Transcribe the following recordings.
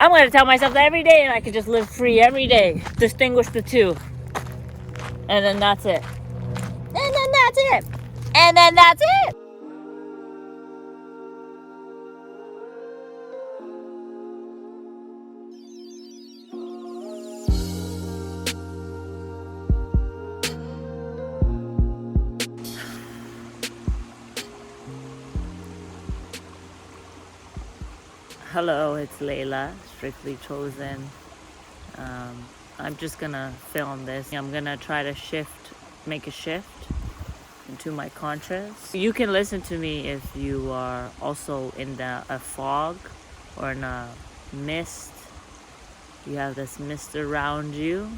I'm going to tell myself that every day, and I can just live free every day. Distinguish the two. And then that's it. And then that's it. And then that's it. Hello, it's Layla, Strictly Chosen. I'm just gonna film this. I'm gonna try to make a shift into my conscious. You can listen to me if you are also in a fog or in a mist. You have this mist around you.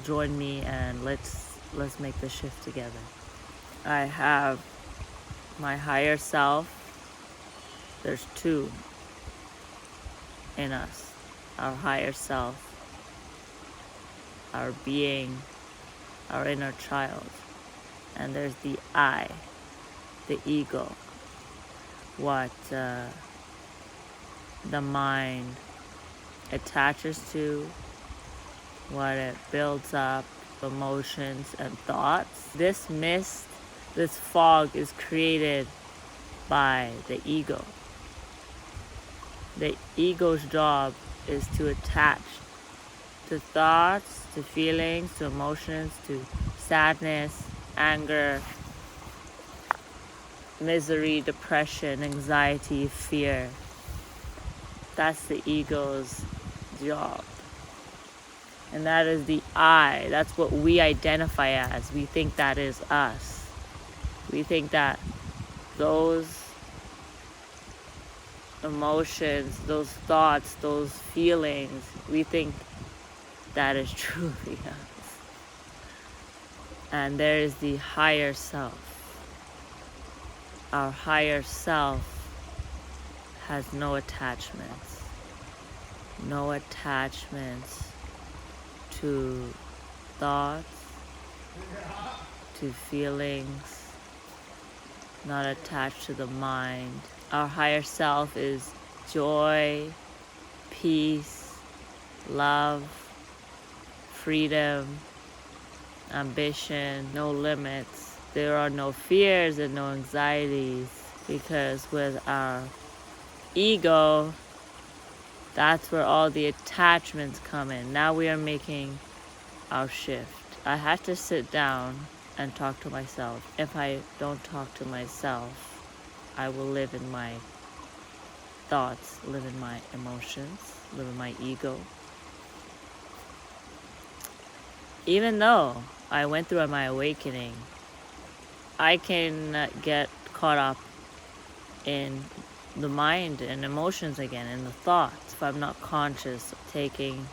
Join me and let's make the shift together. I have my higher self. There's two in us. Our higher self, our being, our inner child. And there's the I, the ego, what the mind attaches to, what it builds up, emotions and thoughts. This mist, this fog is created by the ego. The ego's job is to attach to thoughts, to feelings, to emotions, to sadness, anger, misery, depression, anxiety, fear. That's the ego's job. And that is the I. That's what we identify as. We think that is us. We think that those emotions, those thoughts, those feelings, we think that is truly us. And there is the higher self. Our higher self has no attachments. No attachments to thoughts, to feelings, not attached to the mind. Our higher self is joy, peace, love, freedom, ambition, no limits. There are no fears and no anxieties, because with our ego, that's where all the attachments come in. Now we are making our shift. I have to sit down and talk to myself. If I don't talk to myself, I will live in my thoughts, live in my emotions, live in my ego. Even though I went through my awakening, I can get caught up in the mind and emotions again, and the thoughts. If I'm not conscious of taking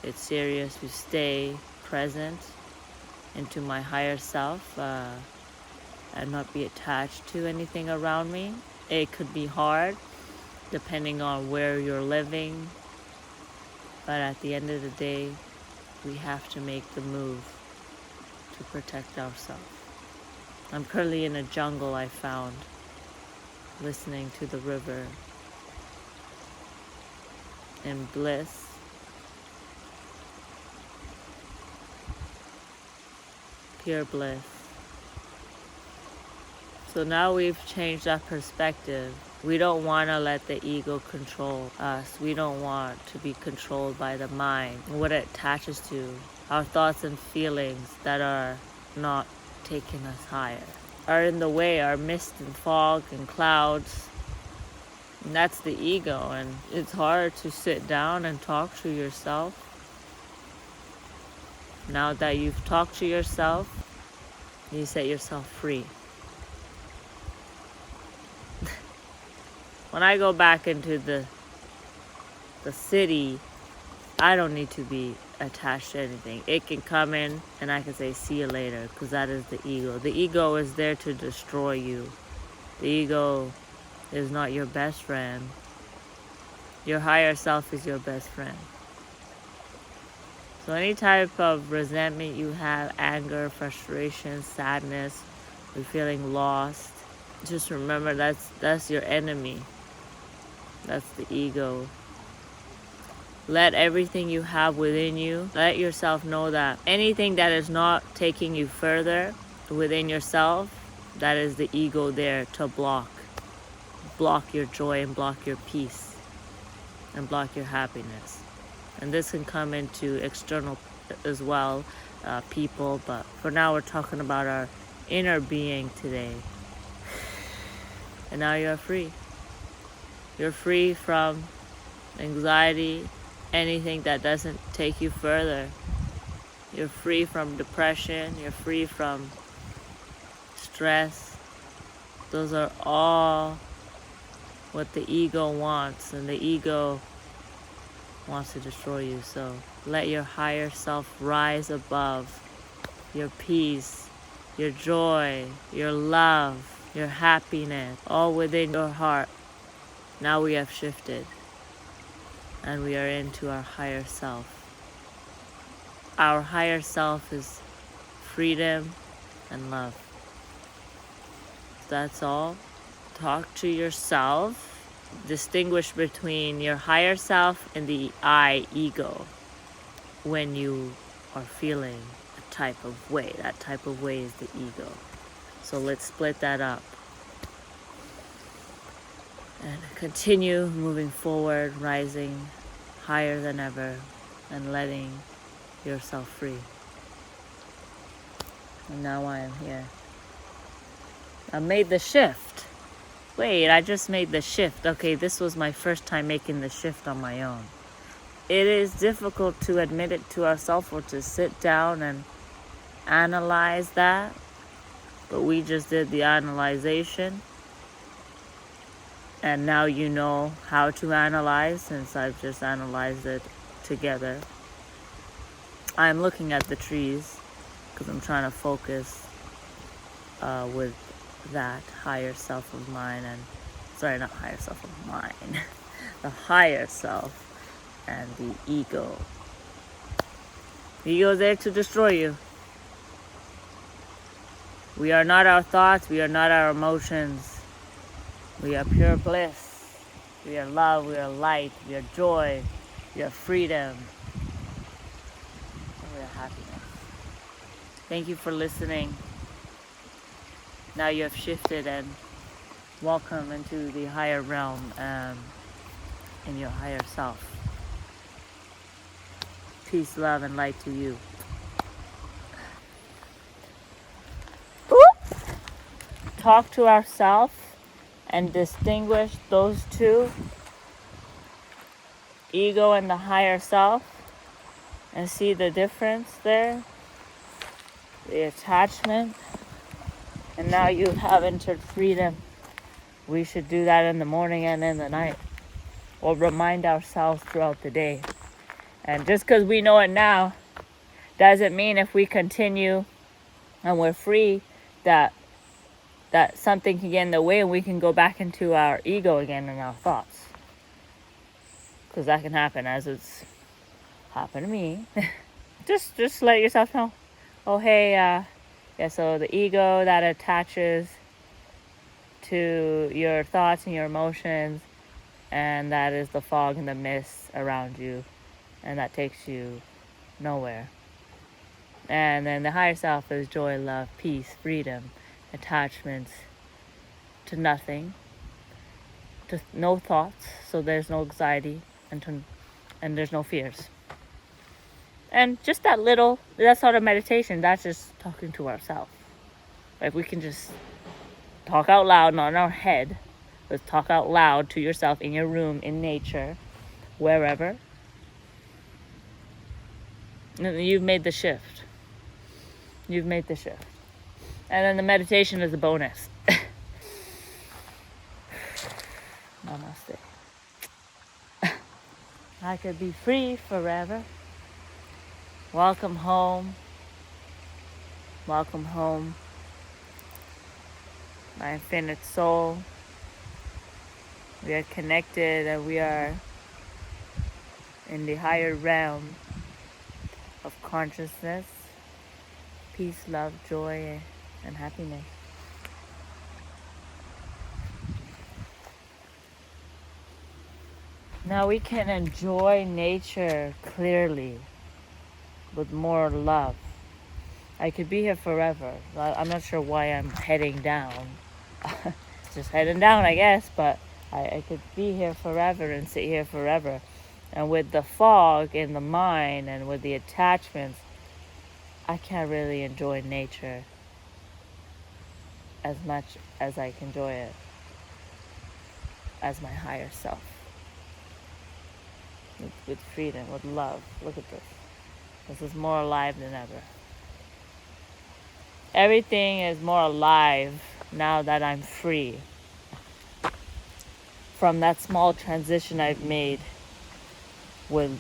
it serious, to stay present into my higher self, and not be attached to anything around me. It could be hard depending on where you're living, but at the end of the day, we have to make the move to protect ourselves. I'm currently in a jungle I found, listening to the river in bliss. Pure bliss. So now we've changed our perspective. We don't want to let the ego control us. We don't want to be controlled by the mind, what it attaches to, our thoughts and feelings that are not taking us higher, are in the way, are mist and fog and clouds. And that's the ego, and it's hard to sit down and talk to yourself. Now that you've talked to yourself, you set yourself free. When I go back into the city, I don't need to be attached to anything. It can come in and I can say, see you later, because that is the ego. The ego is there to destroy you. The ego is not your best friend. Your higher self is your best friend. So any type of resentment you have, anger, frustration, sadness, you're feeling lost, just remember that's your enemy. That's the ego. Let everything you have within you, let yourself know that anything that is not taking you further within yourself, that is the ego there to block your joy and block your peace and block your happiness. And this can come into external as well, people, but for now we're talking about our inner being today. And now you're free. You're free from anxiety, anything that doesn't take you further. You're free from depression. You're free from stress. Those are all what the ego wants, and the ego wants to destroy you. So let your higher self rise above your peace, your joy, your love, your happiness, all within your heart. Now we have shifted, and we are into our higher self. Our higher self is freedom and love. That's all. Talk to yourself. Distinguish between your higher self and the I, ego, when you are feeling a type of way. That type of way is the ego. So let's split that up. And continue moving forward, rising higher than ever, and letting yourself free. And now I am here. I made the shift. Wait, I just made the shift. Okay, this was my first time making the shift on my own. It is difficult to admit it to ourselves or to sit down and analyze that. But we just did the analyzation. And now you know how to analyze, since I've just analyzed it together. I'm looking at the trees because I'm trying to focus with that higher self of mine, and sorry, not higher self of mine, the higher self and the ego. The ego is there to destroy you. We are not our thoughts, we are not our emotions. We are pure bliss. We are love, we are light, we are joy, we are freedom, and we are happiness. Thank you for listening. Now you have shifted, and welcome into the higher realm in your higher self. Peace, love, and light to you. Talk to ourselves and distinguish those two, ego and the higher self, and see the difference there, the attachment. And now you have entered freedom. We should do that in the morning and in the night, or remind ourselves throughout the day. And just because we know it now doesn't mean if we continue and we're free that something can get in the way and we can go back into our ego again and our thoughts. Because that can happen, as it's happened to me. just let yourself know. Oh, hey, yeah, so the ego that attaches to your thoughts and your emotions, and that is the fog and the mist around you, and that takes you nowhere. And then the higher self is joy, love, peace, freedom, attachments to nothing, to no thoughts, so there's no anxiety and there's no fears. And just that's not a meditation, that's just talking to ourselves. If we can just talk out loud, not in our head, but talk out loud to yourself in your room, in nature, wherever, and you've made the shift. You've made the shift. And then the meditation is a bonus. Namaste. I could be free forever. Welcome home. Welcome home. My infinite soul. We are connected, and we are in the higher realm of consciousness. Peace, love, joy, and happiness. Now we can enjoy nature clearly with more love. I could be here forever. I'm not sure why I'm heading down. Just heading down, I guess, but I could be here forever and sit here forever. And with the fog in the mind and with the attachments, I can't really enjoy nature as much as I can enjoy it as my higher self. With freedom, with love. Look at this. This is more alive than ever. Everything is more alive now that I'm free from that small transition I've made with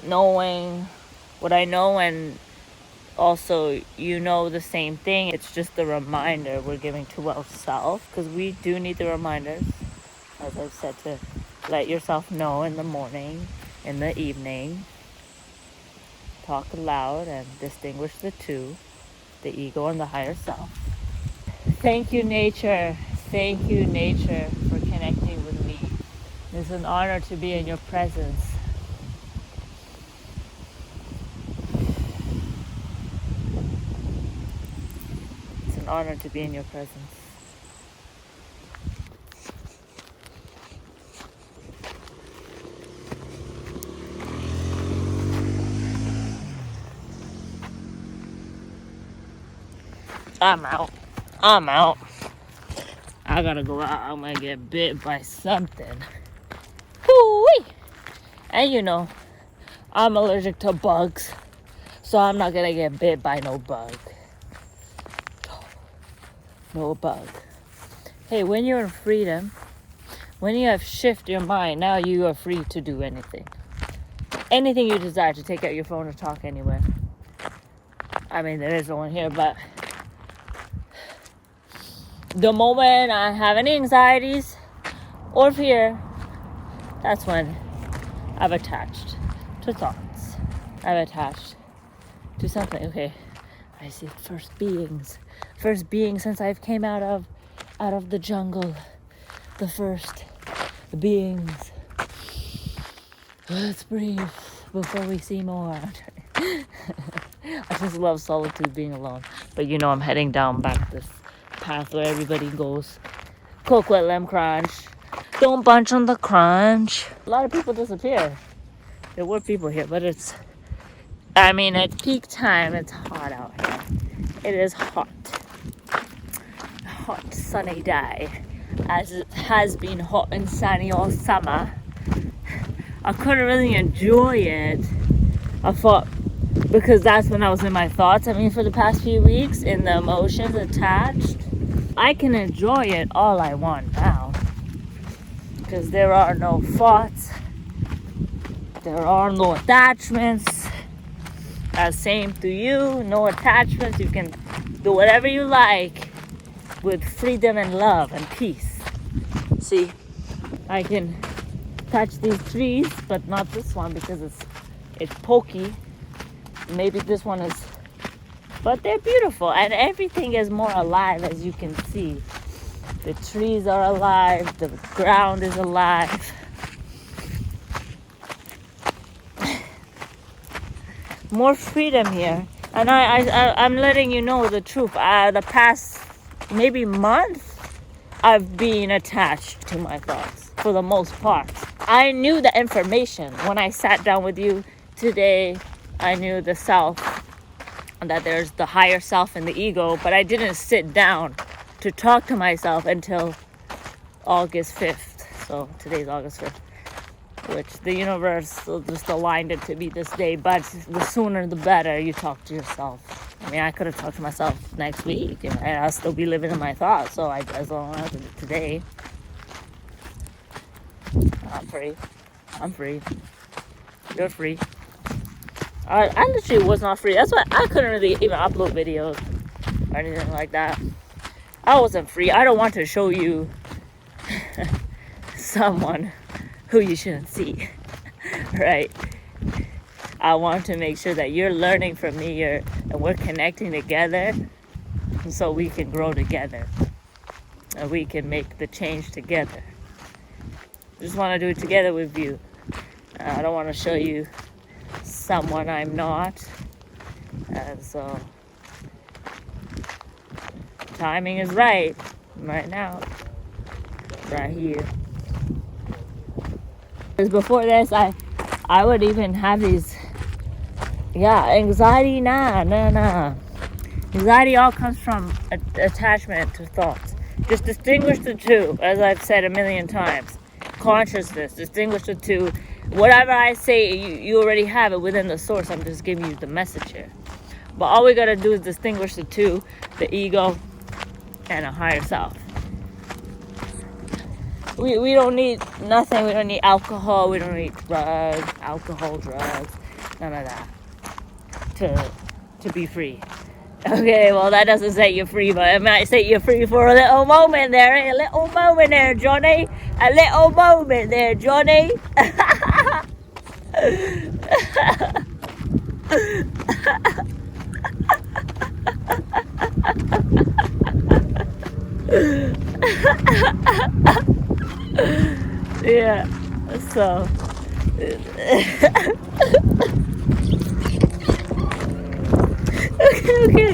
knowing what I know, and also you know the same thing. It's just the reminder we're giving to ourselves, because we do need the reminders, as I've said, to let yourself know in the morning, in the evening. Talk aloud and distinguish the two, the ego and the higher self. Thank you, nature. Thank you, nature, for connecting with me. It's an honor to be in your presence. It's an honor to be in your presence. I'm out. I gotta go out. I'm gonna get bit by something. Hoo-wee! And you know, I'm allergic to bugs, so I'm not gonna get bit by no bug. No bug. Hey, when you're in freedom, when you have shift your mind, now you are free to do anything. Anything you desire, to take out your phone or talk anywhere. I mean, there is no one here, but the moment I have any anxieties or fear, that's when I've attached to thoughts. I've attached to something. Okay, I see first beings since I've came out of the jungle. The first beings. Let's breathe before we see more. I just love solitude, being alone. But you know, I'm heading down back this path where everybody goes. Coconut lemon crunch. Don't bunch on the crunch. A lot of people disappear. There were people here, but at peak time, it's hot out here. It is hot. Hot sunny day. As it has been hot and sunny all summer. I couldn't really enjoy it. I thought, because that's when I was in my thoughts. For the past few weeks, in the emotions attached. I can enjoy it all I want now. Because there are no thoughts. There are no attachments. Same to you. No attachments. You can do whatever you like with freedom and love and peace. See, I can touch these trees, but not this one because it's pokey. Maybe this one is, but they're beautiful, and everything is more alive, as you can see. The trees are alive, the ground is alive. More freedom here, and I'm letting you know the truth. The past maybe month, I've been attached to my thoughts for the most part. I knew the information when I sat down with you today. I knew the self, that there's the higher self and the ego, but I didn't sit down to talk to myself until August 5th. So today's August 5th, which the universe just aligned it to be this day, but the sooner the better you talk to yourself. I could have talked to myself next week, and I'll still be living in my thoughts, so as long as today, I'm free. You're free. I literally was not free. That's why I couldn't really even upload videos or anything like that. I wasn't free. I don't want to show you someone who you shouldn't see, right? I want to make sure that you're learning from me, and we're connecting together so we can grow together and we can make the change together. Just want to do it together with you. I don't want to show you someone I'm not. And so, timing is right now, right here. Because before this, I would even have these, anxiety, nah. Anxiety all comes from attachment to thoughts. Just distinguish the two, as I've said a million times. Consciousness, distinguish the two. Whatever I say, you already have it within the source. I'm just giving you the message here. But all we gotta do is distinguish the two, the ego and a higher self. We don't need nothing. We don't need alcohol. We don't need drugs, none of that to be free. Okay, well, that doesn't set you free, but it might set you free for a little moment there. A little moment there, Johnny. A little moment there, Johnny. Yeah, so... Okay.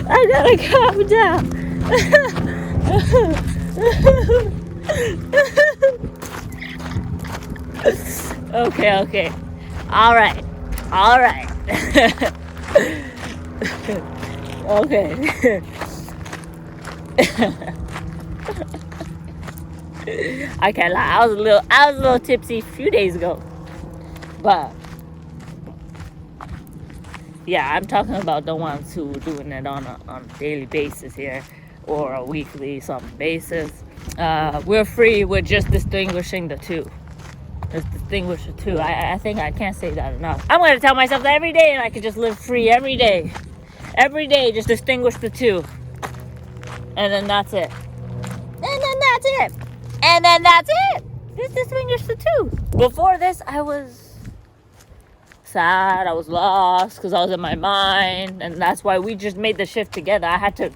I gotta calm down. Okay. All right. Okay. I can't lie. I was a little tipsy a few days ago, but. Yeah, I'm talking about the ones who are doing it on a daily basis here, or a weekly something basis. We're free. We're just distinguishing the two. Let's distinguish the two. I think I can't say that enough. I'm going to tell myself that every day, and I can just live free every day. Every day, just distinguish the two. And then that's it. Just distinguish the two. Before this, I was sad, I was lost because I was in my mind, and that's why we just made the shift together. I had to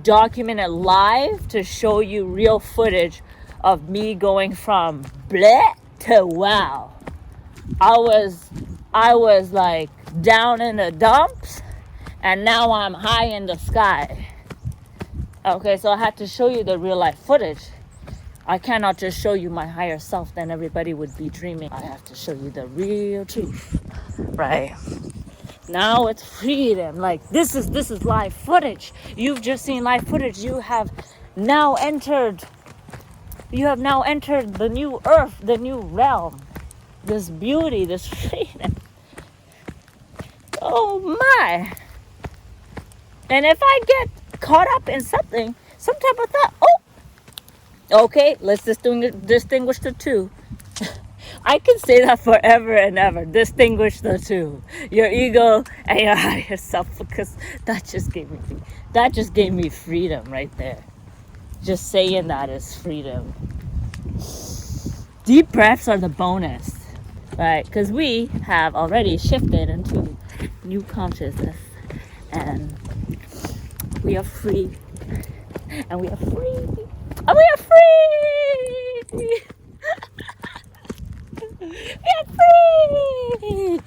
document it live to show you real footage of me going from bleh to wow. I was like down in the dumps, and now I'm high in the sky. Okay, so I had to show you the real life footage. I cannot just show you my higher self, then everybody would be dreaming. I have to show you the real truth. Right. Now it's freedom. Like this is live footage. You've just seen live footage. You have now entered the new earth, the new realm. This beauty, this freedom. Oh my. And if I get caught up in something, some type of thought, okay, let's distinguish the two. I can say that forever and ever. Distinguish the two. Your ego and your higher self, because that just gave me freedom right there. Just saying that is freedom. Deep breaths are the bonus, right? Because we have already shifted into new consciousness, and we are free. And we are free. And we are free. We are free.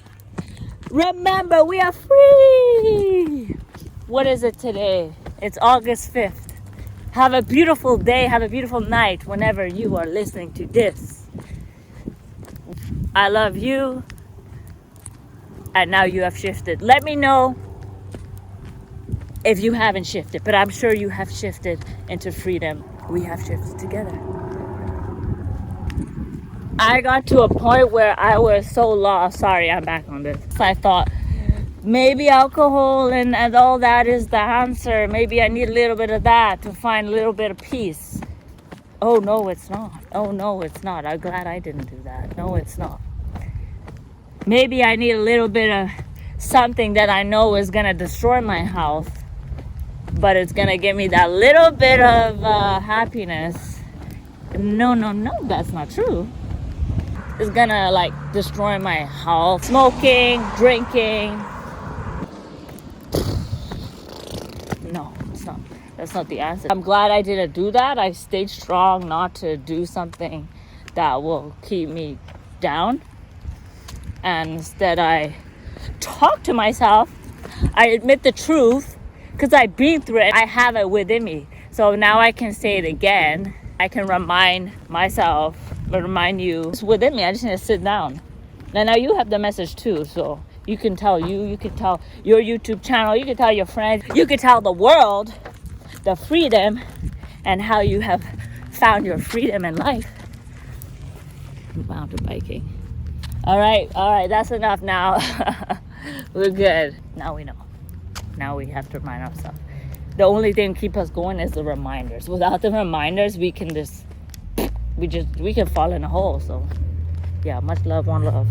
Remember, we are free. What is it today? It's August 5th. Have a beautiful day. Have a beautiful night whenever you are listening to this. I love you. And now you have shifted. Let me know if you haven't shifted, but I'm sure you have shifted into freedom. We have shifted together. I got to a point where I was so lost. Sorry, I'm back on this. I thought maybe alcohol and all that is the answer. Maybe I need a little bit of that to find a little bit of peace. Oh, no, it's not. Oh, no, it's not. I'm glad I didn't do that. No, it's not. Maybe I need a little bit of something that I know is going to destroy my health, but it's going to give me that little bit of happiness. No, that's not true. It's going to like destroy my health. Smoking, drinking. No, it's not. That's not the answer. I'm glad I didn't do that. I stayed strong not to do something that will keep me down. And instead I talk to myself. I admit the truth because I've been through it. I have it within me. So now I can say it again. I can remind myself, remind you. It's within me. I just need to sit down. And now you have the message too. So you can tell you can tell your YouTube channel, you can tell your friends, you can tell the world the freedom and how you have found your freedom in life. Mountain biking. All right, that's enough now. We're good. Now we know. Now we have to remind ourselves. The only thing keep us going is the reminders. Without the reminders, we can fall in a hole. So yeah, much love, one love.